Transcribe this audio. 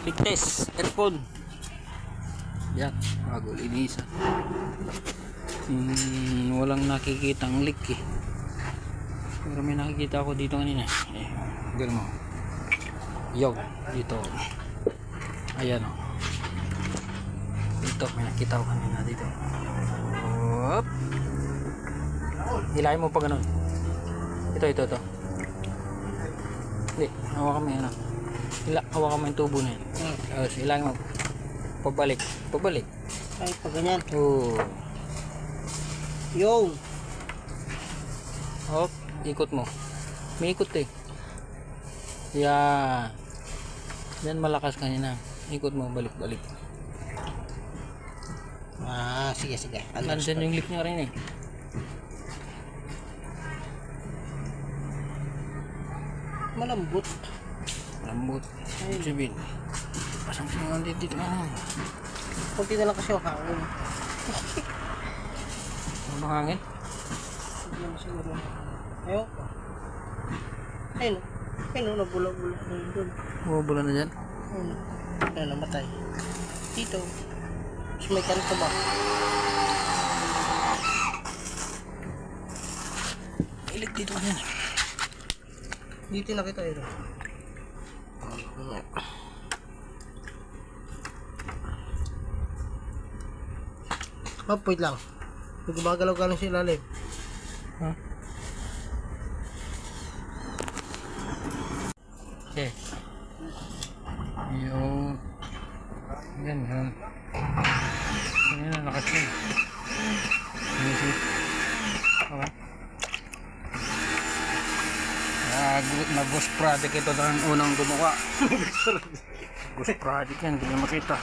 Big test, earphone. Yan, bago linisan. Walang nakikitang leak eh. Pero may nakikita ako dito kanina. Gano'n mo. Yo, dito. Ayan o. Dito, may nakita ko kanina dito. Hop. Hilahin mo pa gano'n. Ito. Hindi, hawakan mo yan. Hawakan mo yung tubo na yan. Tapos, hilahin mo. Pabalik. Ay, pag ganyan. Oo. Yo! Hop, ikot mo. May ikot eh. Yan. Yan malakas kanina. Ikot mo, balik. Ah, sige. Nandyan yung leak niya rin eh. Malambot. Lambot. Sabihin. Pasang sinungan dito. Kunti na lang kasi ang hangin. Ano bang hangin? Sige na siguro. Ayaw ko. Ayun, nabula-bula na yun doon. Bumabula na dyan. Ayun, namatay. Dito. Mas may kanto ba? Ilig dito yan. Dito nakita yun. Wait lang. Gumagalaw ka lang sa ilalim. Huh? Okay. Yung... Yan. Yan na, lakas yun. Okay. Na Ghost Project ito ng unang gumawa. Ghost Project yan, hindi makita.